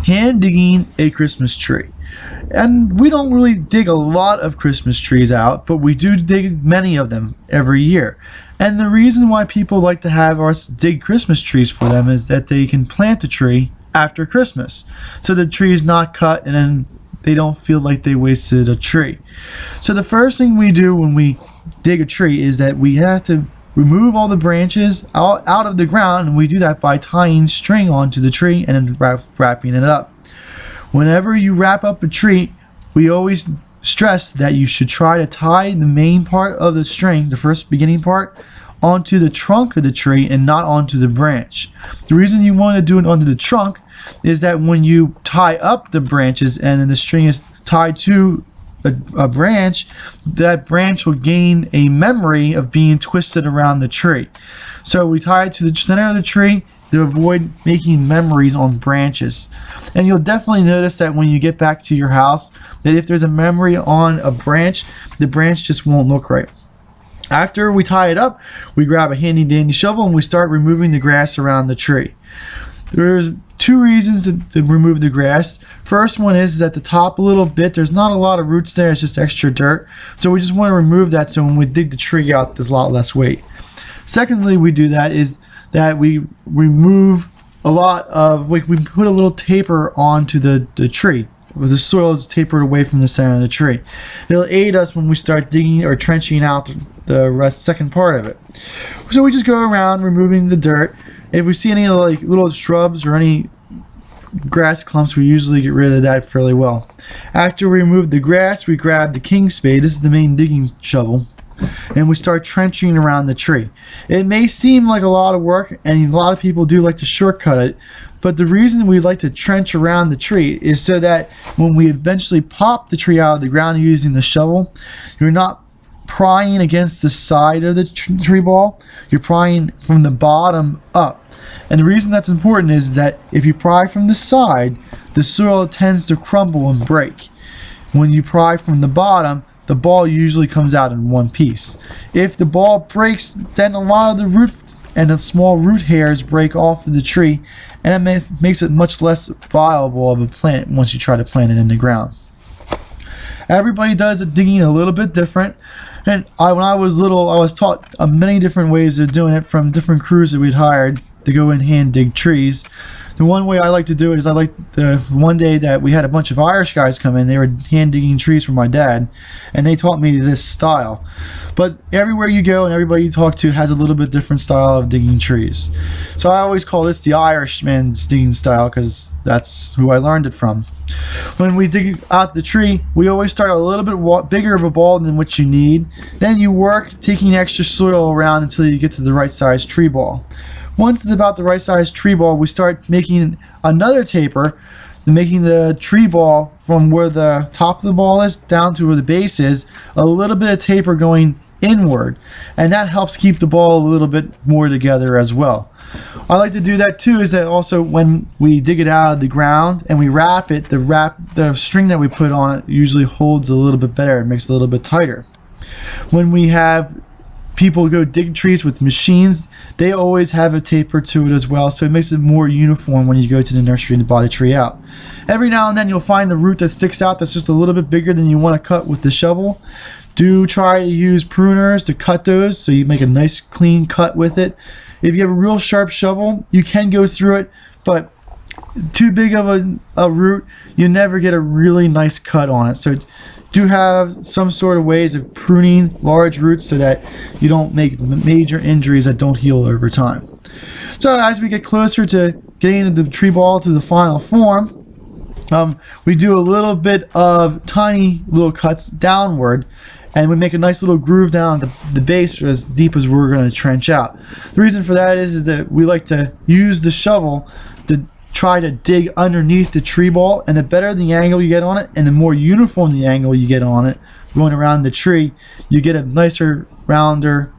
hand digging a Christmas tree. And we don't really dig a lot of Christmas trees out, but we do dig many of them every year. And the reason why people like to have us dig Christmas trees for them is that they can plant a tree after Christmas, so the tree is not cut and then they don't feel like they wasted a tree. So the first thing we do when we dig a tree is that we have to remove all the branches out of the ground, and we do that by tying string onto the tree and then wrapping it up. Whenever you wrap up a tree, we always stress that you should try to tie the main part of the string, the first beginning part, onto the trunk of the tree and not onto the branch. The reason you want to do it onto the trunk is that when you tie up the branches and then the string is tied to a branch, that branch will gain a memory of being twisted around the tree. So we tie it to the center of the tree to avoid making memories on branches. And you'll definitely notice that when you get back to your house, that if there's a memory on a branch, the branch just won't look right. After we tie it up, we grab a handy dandy shovel and we start removing the grass around the tree. There's two reasons to remove the grass. First one is that the top a little bit, there's not a lot of roots there, it's just extra dirt. So we just want to remove that so when we dig the tree out, there's a lot less weight. Secondly, we do that is that we remove a lot of, we put a little taper onto the tree. The soil is tapered away from the center of the tree. It'll aid us when we start digging or trenching out the second part of it. So we just go around removing the dirt. If we see any like little shrubs or any grass clumps, we usually get rid of that fairly well. After we remove the grass, we grab the king spade. This is the main digging shovel, and we start trenching around the tree. It may seem like a lot of work, and a lot of people do like to shortcut it, but the reason we like to trench around the tree is so that when we eventually pop the tree out of the ground using the shovel, you're not prying against the side of the tree ball, you're prying from the bottom up. And the reason that's important is that if you pry from the side, the soil tends to crumble and break. When you pry from the bottom, the ball usually comes out in one piece. If the ball breaks, then a lot of the roots and the small root hairs break off of the tree, and it makes it much less viable of a plant once you try to plant it in the ground. Everybody does the digging a little bit different. And when I was little, I was taught many different ways of doing it from different crews that we'd hired to go and hand dig trees. The one way I like to do it is I like the one day that we had a bunch of Irish guys come in. They were hand digging trees for my dad, and they taught me this style. But everywhere you go and everybody you talk to has a little bit different style of digging trees. So I always call this the Irishman's digging style because that's who I learned it from. When we dig out the tree, we always start a little bit bigger of a ball than what you need. Then you work taking extra soil around until you get to the right size tree ball. Once it's about the right size tree ball, we start making another taper, making the tree ball from where the top of the ball is down to where the base is, a little bit of taper going inward, and that helps keep the ball a little bit more together as well. I like to do that too, is that also when we dig it out of the ground and we wrap it, the string that we put on it usually holds a little bit better, it makes it a little bit tighter. When we have people go dig trees with machines, they always have a taper to it as well, so it makes it more uniform when you go to the nursery to buy the tree out. Every now and then you'll find a root that sticks out that's just a little bit bigger than you want to cut with the shovel. Do try to use pruners to cut those so you make a nice clean cut with it. If you have a real sharp shovel, you can go through it, but too big of a root, you never get a really nice cut on it. So do have some sort of ways of pruning large roots so that you don't make major injuries that don't heal over time. So as we get closer to getting the tree ball to the final form, we do a little bit of tiny little cuts downward, and we make a nice little groove down the base as deep as we're going to trench out. The reason for that is that we like to use the shovel to try to dig underneath the tree ball, and the better the angle you get on it and the more uniform the angle you get on it going around the tree, you get a nicer, rounder,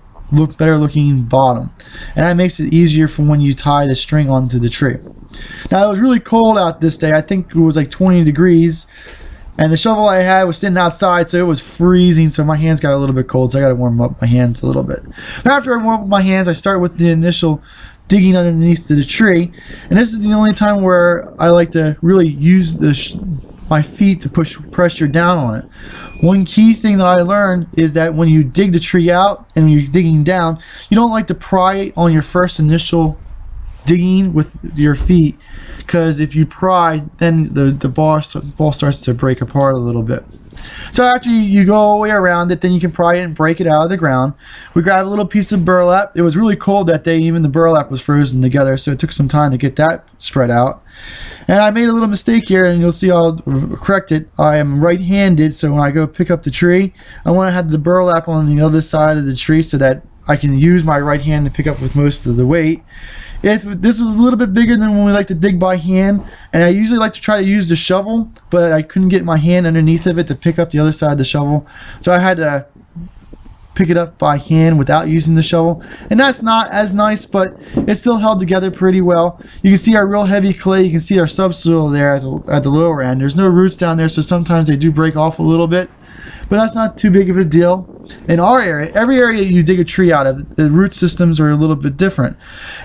better looking bottom, and that makes it easier for when you tie the string onto the tree. Now it was really cold out this day. I think it was like 20 degrees, and the shovel I had was sitting outside, so it was freezing, so my hands got a little bit cold, so I got to warm up my hands a little bit. After I warm up my hands, I start with the initial digging underneath the tree. And this is the only time where I like to really use my feet to push pressure down on it. One key thing that I learned is that when you dig the tree out and you're digging down, you don't like to pry on your first initial digging with your feet, because if you pry, then the ball starts to break apart a little bit. So after you go all the way around it, then you can pry it and break it out of the ground. We grabbed a little piece of burlap. It was really cold that day. Even the burlap was frozen together, so it took some time to get that spread out. And I made a little mistake here, and you'll see I'll correct it. I am right-handed, so when I go pick up the tree, I want to have the burlap on the other side of the tree so that I can use my right hand to pick up with most of the weight. If this was a little bit bigger than when we like to dig by hand, and I usually like to try to use the shovel, but I couldn't get my hand underneath of it to pick up the other side of the shovel, so I had to pick it up by hand without using the shovel, and that's not as nice, but it still held together pretty well. You can see our real heavy clay. You can see our subsoil there at the lower end. There's no roots down there, so sometimes they do break off a little bit, but that's not too big of a deal. In our area, every area you dig a tree out of, the root systems are a little bit different,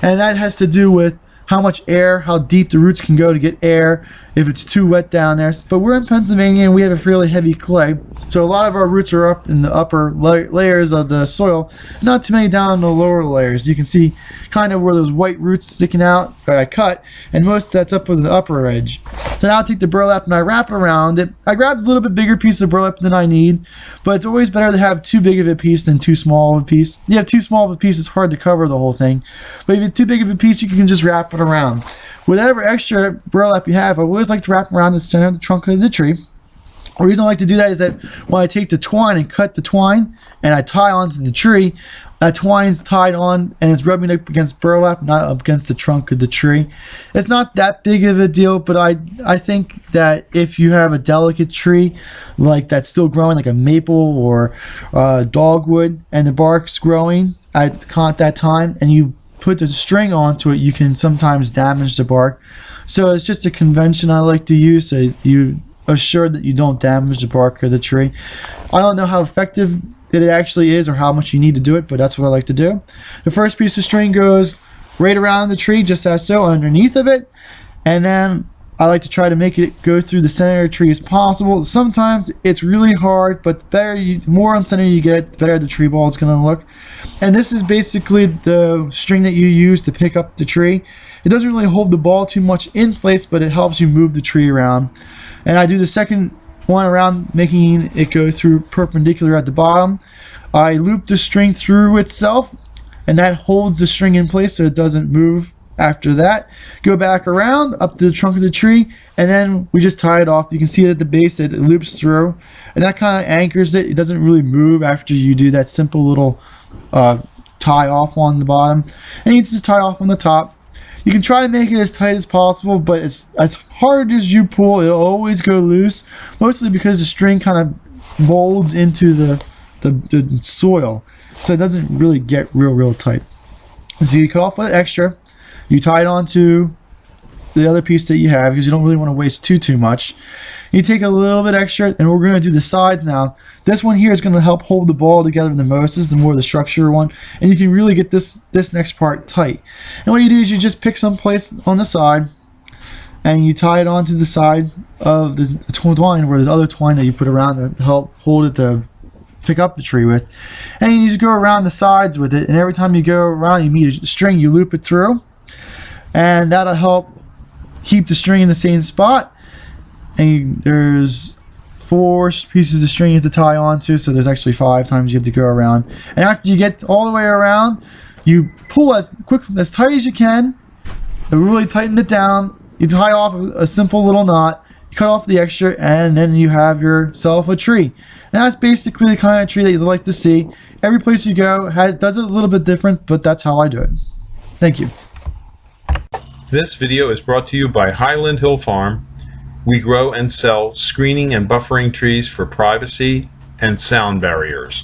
and that has to do with how much air, how deep the roots can go to get air, if it's too wet down there. But we're in Pennsylvania and we have a fairly heavy clay, so a lot of our roots are up in the upper layers of the soil, not too many down in the lower layers. You can see kind of where those white roots sticking out that I cut, and most of that's up on the upper edge. So now I'll take the burlap and I wrap it around it. I grabbed a little bit bigger piece of burlap than I need, but it's always better to have too big of a piece than too small of a piece. You have too small of a piece, it's hard to cover the whole thing, but if you have too big of a piece, you can just wrap it around. Whatever extra burlap you have, I always like to wrap around the center of the trunk of the tree. The reason I like to do that is that when I take the twine and cut the twine and I tie onto the tree, that twine's tied on and it's rubbing up against burlap, not up against the trunk of the tree. It's not that big of a deal, but I think that if you have a delicate tree like that's still growing, like a maple or dogwood, and the bark's growing at that time, and you put the string onto it, you can sometimes damage the bark. So it's just a convention I like to use, so you assure that you don't damage the bark of the tree. I don't know how effective it actually is or how much you need to do it, but that's what I like to do. The first piece of string goes right around the tree, just as so, underneath of it, and then I like to try to make it go through the center of the tree as possible. Sometimes it's really hard, but the more on center you get, the better the tree ball is going to look. And this is basically the string that you use to pick up the tree. It doesn't really hold the ball too much in place, but it helps you move the tree around. And I do the second one around, making it go through perpendicular at the bottom. I loop the string through itself, and that holds the string in place so it doesn't move. After that, go back around up to the trunk of the tree, and then we just tie it off. You can see it at the base, it loops through, and that kind of anchors it. It doesn't really move after you do that simple little tie off on the bottom, and you just tie off on the top. You can try to make it as tight as possible, but it's as hard as you pull, it'll always go loose, mostly because the string kind of molds into the soil, so it doesn't really get real tight. So you cut off the extra, you tie it onto the other piece that you have because you don't really want to waste too much. You take a little bit extra, and we're going to do the sides now. This one here is going to help hold the ball together the most. This is the more the structure one, and you can really get this next part tight. And what you do is you just pick some place on the side, and you tie it onto the side of the twine, where there's other twine that you put around to help hold it to pick up the tree with. And you just go around the sides with it, and every time you go around, you meet a string, you loop it through, and that'll help keep the string in the same spot. And there's 4 pieces of string you have to tie onto, so there's actually 5 times you have to go around. And after you get all the way around, you pull as tight as you can, and really tighten it down. You tie off a simple little knot, you cut off the extra, and then you have yourself a tree. And that's basically the kind of tree that you'd like to see. Every place you go does it a little bit different, but that's how I do it. Thank you. This video is brought to you by Highland Hill Farm. We grow and sell screening and buffering trees for privacy and sound barriers.